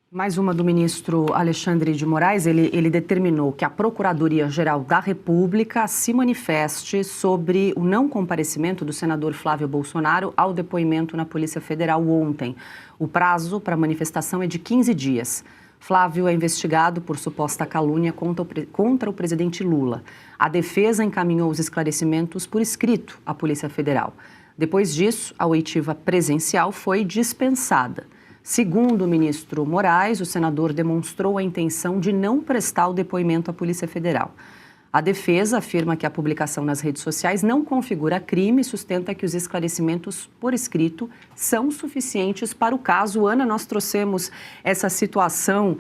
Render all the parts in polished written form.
Mais uma do ministro Alexandre de Moraes. Ele determinou que a Procuradoria-Geral da República se manifeste sobre o não comparecimento do senador Flávio Bolsonaro ao depoimento na Polícia Federal ontem. O prazo para a manifestação é de 15 dias. Flávio é investigado por suposta calúnia contra o presidente Lula. A defesa encaminhou os esclarecimentos por escrito à Polícia Federal. Depois disso, a oitiva presencial foi dispensada. Segundo o ministro Moraes, o senador demonstrou a intenção de não prestar o depoimento à Polícia Federal. A defesa afirma que a publicação nas redes sociais não configura crime e sustenta que os esclarecimentos por escrito são suficientes para o caso. Ana, nós trouxemos essa situação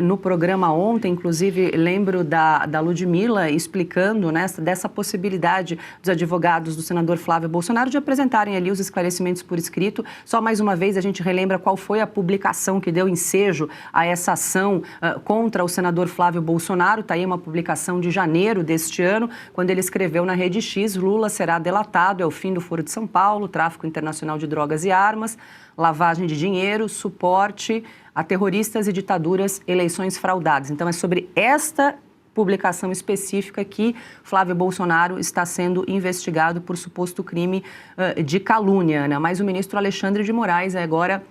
no programa ontem, inclusive lembro da Ludmila explicando, né, dessa possibilidade dos advogados do senador Flávio Bolsonaro de apresentarem ali os esclarecimentos por escrito. Só mais uma vez a gente relembra qual foi a publicação que deu ensejo a essa ação contra o senador Flávio Bolsonaro. Está aí uma publicação de janeiro deste ano, quando ele escreveu na Rede X: Lula será delatado, é o fim do Foro de São Paulo, tráfico internacional de drogas e armas, lavagem de dinheiro, suporte a terroristas e ditaduras, eleições fraudadas. Então é sobre esta publicação específica que Flávio Bolsonaro está sendo investigado por suposto crime de calúnia, Ana. Mas o ministro Alexandre de Moraes agora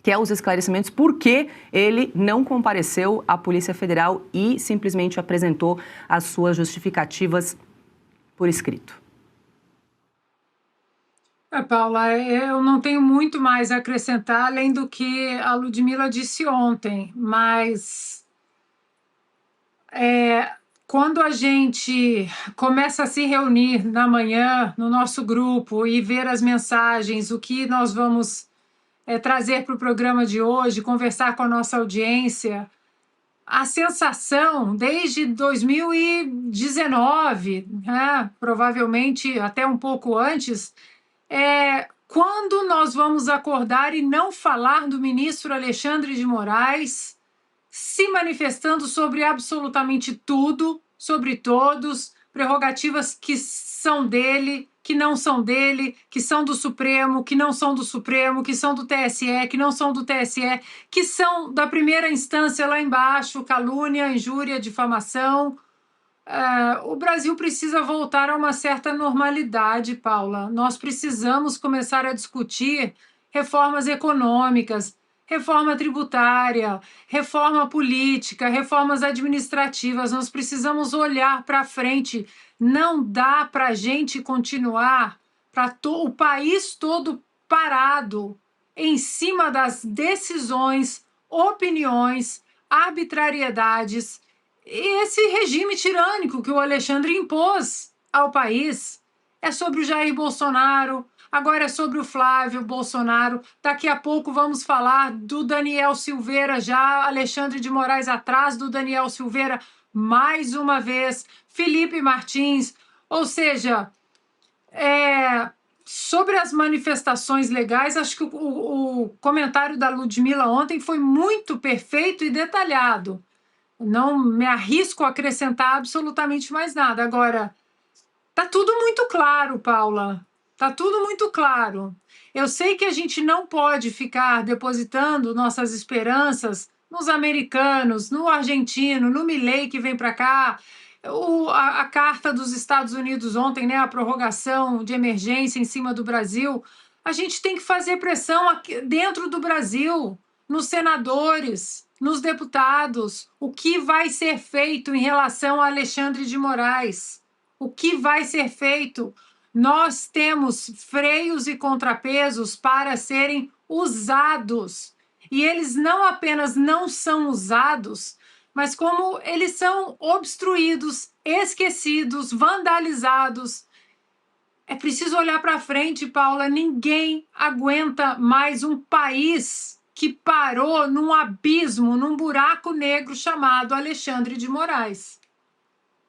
quer os esclarecimentos porque ele não compareceu à Polícia Federal e simplesmente apresentou as suas justificativas por escrito. Paula, eu não tenho muito mais a acrescentar além do que a Ludmila disse ontem, mas quando a gente começa a se reunir na manhã no nosso grupo e ver as mensagens, o que nós vamos trazer para o programa de hoje, conversar com a nossa audiência, a sensação desde 2019, né, provavelmente até um pouco antes, é quando nós vamos acordar e não falar do ministro Alexandre de Moraes se manifestando sobre absolutamente tudo, sobre todos, prerrogativas que são dele, que não são dele, que são do Supremo, que não são do Supremo, que são do TSE, que não são do TSE, que são da primeira instância lá embaixo, calúnia, injúria, difamação. O Brasil precisa voltar a uma certa normalidade, Paula. Nós precisamos começar a discutir reformas econômicas, reforma tributária, reforma política, reformas administrativas. Nós precisamos olhar para frente. Não dá para a gente continuar, o país todo parado em cima das decisões, opiniões, arbitrariedades e esse regime tirânico que o Alexandre impôs ao país. É sobre o Jair Bolsonaro, agora é sobre o Flávio Bolsonaro. Daqui a pouco vamos falar do Daniel Silveira, já Alexandre de Moraes atrás do Daniel Silveira, mais uma vez, Felipe Martins. Ou seja, sobre as manifestações legais, acho que o comentário da Ludmila ontem foi muito perfeito e detalhado. Não me arrisco a acrescentar absolutamente mais nada. Agora, está tudo muito claro, Paula. Está tudo muito claro. Eu sei que a gente não pode ficar depositando nossas esperanças nos americanos, no argentino, no Milei que vem para cá, a carta dos Estados Unidos ontem, né, a prorrogação de emergência em cima do Brasil. A gente tem que fazer pressão aqui dentro do Brasil, nos senadores, nos deputados. O que vai ser feito em relação a Alexandre de Moraes? O que vai ser feito? Nós temos freios e contrapesos para serem usados. E eles não apenas não são usados, mas como eles são obstruídos, esquecidos, vandalizados. É preciso olhar para frente, Paula. Ninguém aguenta mais um país que parou num abismo, num buraco negro chamado Alexandre de Moraes.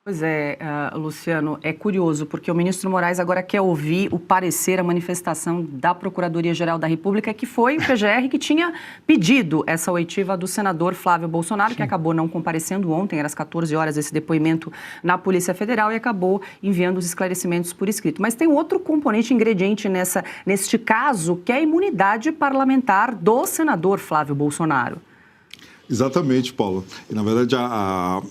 Pois é, Luciano, é curioso, porque o ministro Moraes agora quer ouvir o parecer, a manifestação da Procuradoria-Geral da República, que foi o PGR que tinha pedido essa oitiva do senador Flávio Bolsonaro, Sim. que acabou não comparecendo ontem, era às 14 horas, esse depoimento na Polícia Federal, e acabou enviando os esclarecimentos por escrito. Mas tem outro componente, ingrediente neste caso, que é a imunidade parlamentar do senador Flávio Bolsonaro. Exatamente, Paulo. E, na verdade, a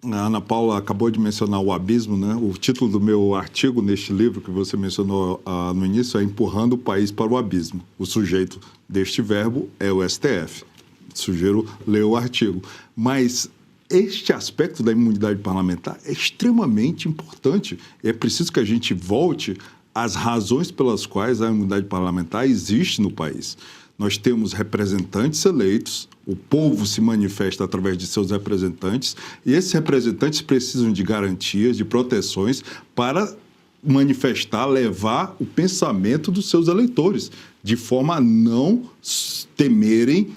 Ana Paula acabou de mencionar o abismo, né? O título do meu artigo neste livro que você mencionou no início é Empurrando o País para o Abismo. O sujeito deste verbo é o STF. Sugiro ler o artigo. Mas este aspecto da imunidade parlamentar é extremamente importante. É preciso que a gente volte às razões pelas quais a imunidade parlamentar existe no país. Nós temos representantes eleitos, o povo se manifesta através de seus representantes e esses representantes precisam de garantias, de proteções para manifestar, levar o pensamento dos seus eleitores, de forma a não temerem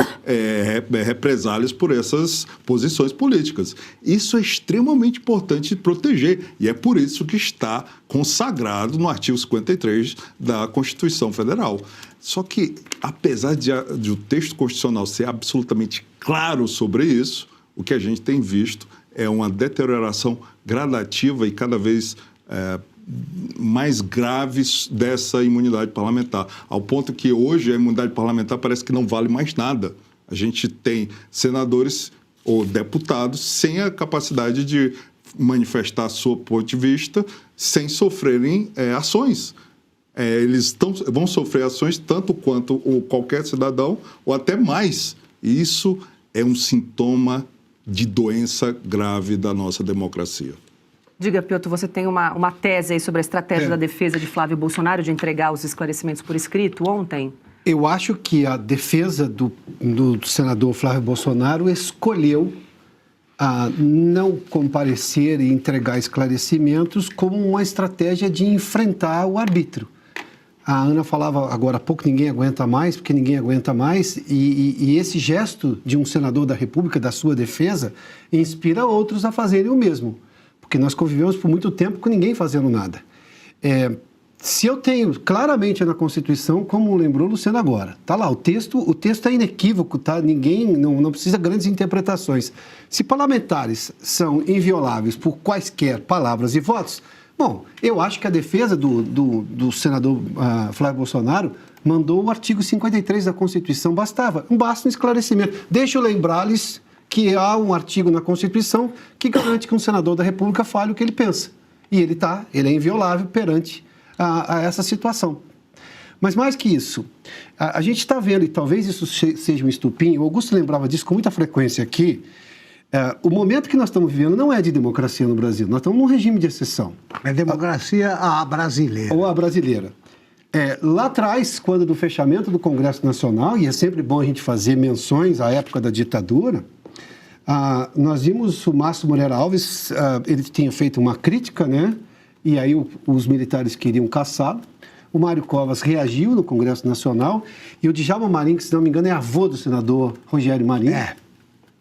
represálias por essas posições políticas. Isso é extremamente importante de proteger e é por isso que está consagrado no artigo 53 da Constituição Federal. Só que, apesar de o texto constitucional ser absolutamente claro sobre isso, o que a gente tem visto é uma deterioração gradativa e cada vez mais graves dessa imunidade parlamentar, ao ponto que hoje a imunidade parlamentar parece que não vale mais nada. A gente tem senadores ou deputados sem a capacidade de manifestar seu ponto de vista sem sofrerem ações. Eles vão sofrer ações tanto quanto qualquer cidadão ou até mais. E isso é um sintoma de doença grave da nossa democracia. Diga, Piotr, você tem uma tese aí sobre a estratégia da defesa de Flávio Bolsonaro de entregar os esclarecimentos por escrito ontem? Eu acho que a defesa do senador Flávio Bolsonaro escolheu não comparecer e entregar esclarecimentos como uma estratégia de enfrentar o arbítrio. A Ana falava agora há pouco, ninguém aguenta mais, porque ninguém aguenta mais, e esse gesto de um senador da República, da sua defesa, inspira outros a fazerem o mesmo. Porque nós convivemos por muito tempo com ninguém fazendo nada. Se eu tenho claramente na Constituição, como lembrou o Luciano agora, está lá, o texto é inequívoco, tá? Ninguém, não precisa grandes interpretações. Se parlamentares são invioláveis por quaisquer palavras e votos, bom, eu acho que a defesa do senador Flávio Bolsonaro mandou o artigo 53 da Constituição, basta um esclarecimento. Deixa eu lembrar-lhes que há um artigo na Constituição que garante que um senador da República fale o que ele pensa. E ele é inviolável perante a essa situação. Mas mais que isso, a gente está vendo, e talvez isso seja um estupim, o Augusto lembrava disso com muita frequência aqui, o momento que nós estamos vivendo não é de democracia no Brasil, nós estamos num regime de exceção. É democracia a brasileira. Ou a brasileira. Lá atrás, quando do fechamento do Congresso Nacional, e é sempre bom a gente fazer menções à época da ditadura, nós vimos o Márcio Moreira Alves, ele tinha feito uma crítica, né? E aí os militares queriam caçá-lo. O Mário Covas reagiu no Congresso Nacional e o Djalma Marinho, que se não me engano é avô do senador Rogério Marinho,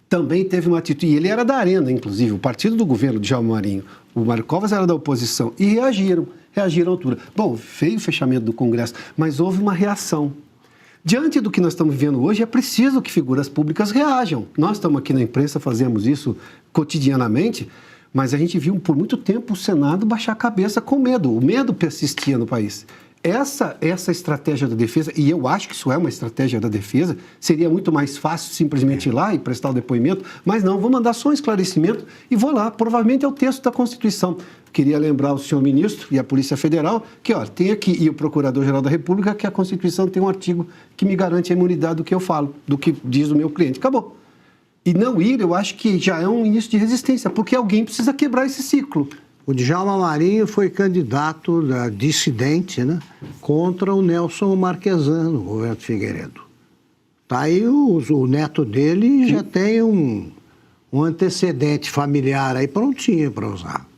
também teve uma atitude. E ele era da Arena, inclusive, o partido do governo, Djalma Marinho. O Mário Covas era da oposição e reagiram à altura. Bom, veio o fechamento do Congresso, mas houve uma reação. Diante do que nós estamos vivendo hoje, é preciso que figuras públicas reajam. Nós estamos aqui na imprensa, fazemos isso cotidianamente, mas a gente viu por muito tempo o Senado baixar a cabeça com medo. O medo persistia no país. Essa estratégia da defesa, e eu acho que isso é uma estratégia da defesa, seria muito mais fácil simplesmente ir lá e prestar o depoimento, mas não, vou mandar só um esclarecimento e vou lá. Provavelmente é o texto da Constituição. Queria lembrar o senhor ministro e a Polícia Federal que, tem aqui, e o Procurador-Geral da República, que a Constituição tem um artigo que me garante a imunidade do que eu falo, do que diz o meu cliente. Acabou. E não ir, eu acho que já é um início de resistência, porque alguém precisa quebrar esse ciclo. O Djalma Marinho foi candidato dissidente, né, contra o Nelson Marquesan, no governo Figueiredo. Tá aí o neto dele já tem um antecedente familiar aí prontinho para usar.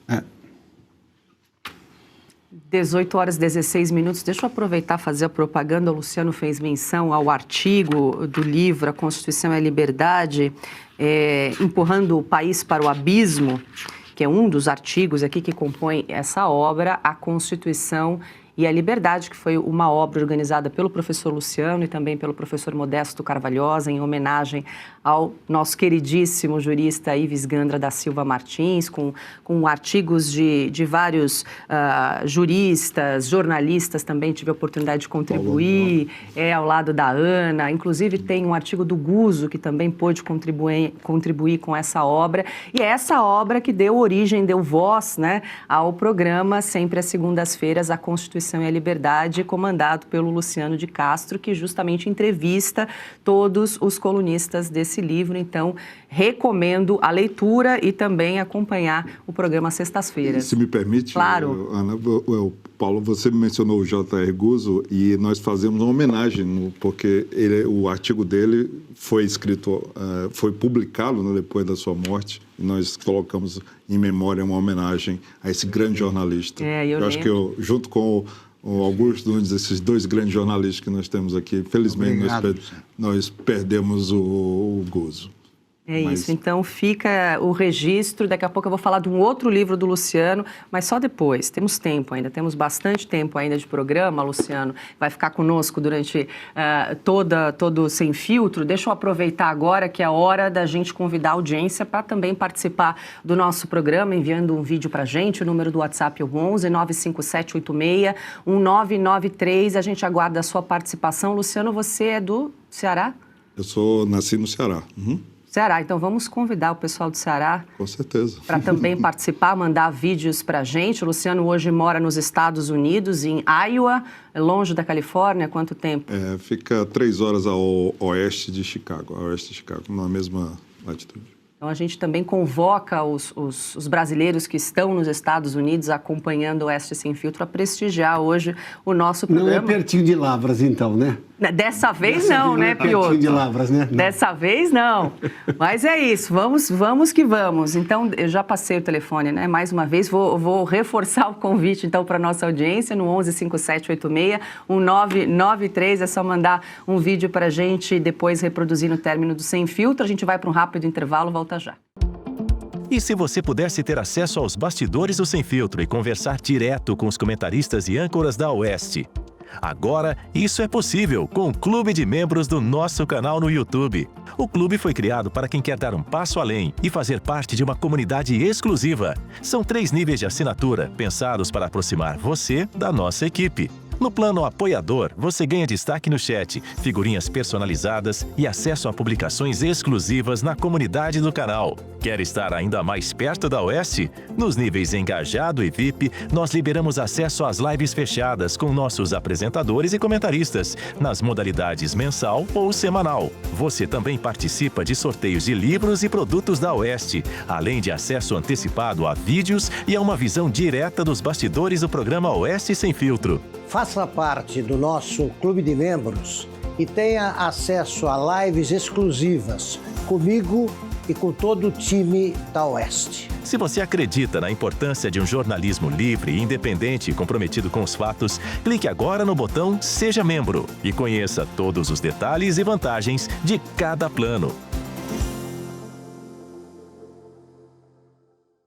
18 horas e 16 minutos. Deixa eu aproveitar e fazer a propaganda. O Luciano fez menção ao artigo do livro A Constituição e a Liberdade, empurrando o país para o abismo, que é um dos artigos aqui que compõem essa obra, A Constituição e a Liberdade, que foi uma obra organizada pelo professor Luciano e também pelo professor Modesto Carvalhosa, em homenagem ao nosso queridíssimo jurista Ives Gandra da Silva Martins, com artigos de vários juristas, jornalistas também, tive a oportunidade de contribuir, ao lado da Ana, inclusive tem um artigo do Guzo, que também pôde contribuir com essa obra, e é essa obra que deu origem, deu voz, né, ao programa, sempre às segundas-feiras, A Constituição e a Liberdade, comandado pelo Luciano de Castro, que justamente entrevista todos os colunistas desse livro. Então, recomendo a leitura e também acompanhar o programa sextas-feiras. Se me permite, claro. Ana, Paulo, você mencionou o J.R. Guzo e nós fazemos uma homenagem, porque o artigo dele foi escrito, foi publicado, né, depois da sua morte, e nós colocamos em memória uma homenagem a esse grande jornalista. Eu acho que junto com o Augusto Nunes, esses dois grandes jornalistas que nós temos aqui, felizmente nós perdemos o Guzo. Isso, então fica o registro. Daqui a pouco eu vou falar de um outro livro do Luciano, mas só depois. Temos tempo ainda, temos bastante tempo ainda de programa, Luciano. Vai ficar conosco durante todo o Sem Filtro. Deixa eu aproveitar agora que é a hora da gente convidar a audiência para também participar do nosso programa, enviando um vídeo para a gente. O número do WhatsApp é o 11 95786 1993. A gente aguarda a sua participação. Luciano, você é do Ceará? Eu nasci no Ceará. Ceará, então vamos convidar o pessoal do Ceará. Com certeza. Para também participar, mandar vídeos para a gente. O Luciano hoje mora nos Estados Unidos, em Iowa, longe da Califórnia. Quanto tempo? Fica 3 horas ao oeste de Chicago, na mesma latitude. Então, a gente também convoca os brasileiros que estão nos Estados Unidos acompanhando o Oeste Sem Filtro a prestigiar hoje o nosso programa. Não é pertinho de Lavras, então, né? Dessa vez não, né, Piotr? Pertinho de Lavras, né? Não. Dessa vez não. Mas é isso, vamos que vamos. Então, eu já passei o telefone, né? Mais uma vez, vou reforçar o convite, então, para a nossa audiência no 11 5786 1993. É só mandar um vídeo para a gente e depois reproduzir no término do Sem Filtro. A gente vai para um rápido intervalo, volta já. E se você pudesse ter acesso aos bastidores do Sem Filtro e conversar direto com os comentaristas e âncoras da Oeste? Agora, isso é possível com o Clube de Membros do nosso canal no YouTube. O clube foi criado para quem quer dar um passo além e fazer parte de uma comunidade exclusiva. São 3 níveis de assinatura, pensados para aproximar você da nossa equipe. No plano apoiador, você ganha destaque no chat, figurinhas personalizadas e acesso a publicações exclusivas na comunidade do canal. Quer estar ainda mais perto da Oeste? Nos níveis Engajado e VIP, nós liberamos acesso às lives fechadas com nossos apresentadores e comentaristas, nas modalidades mensal ou semanal. Você também participa de sorteios de livros e produtos da Oeste, além de acesso antecipado a vídeos e a uma visão direta dos bastidores do programa Oeste Sem Filtro. Faça parte do nosso clube de membros e tenha acesso a lives exclusivas comigo e com todo o time da Oeste. Se você acredita na importância de um jornalismo livre, independente e comprometido com os fatos, clique agora no botão Seja Membro e conheça todos os detalhes e vantagens de cada plano.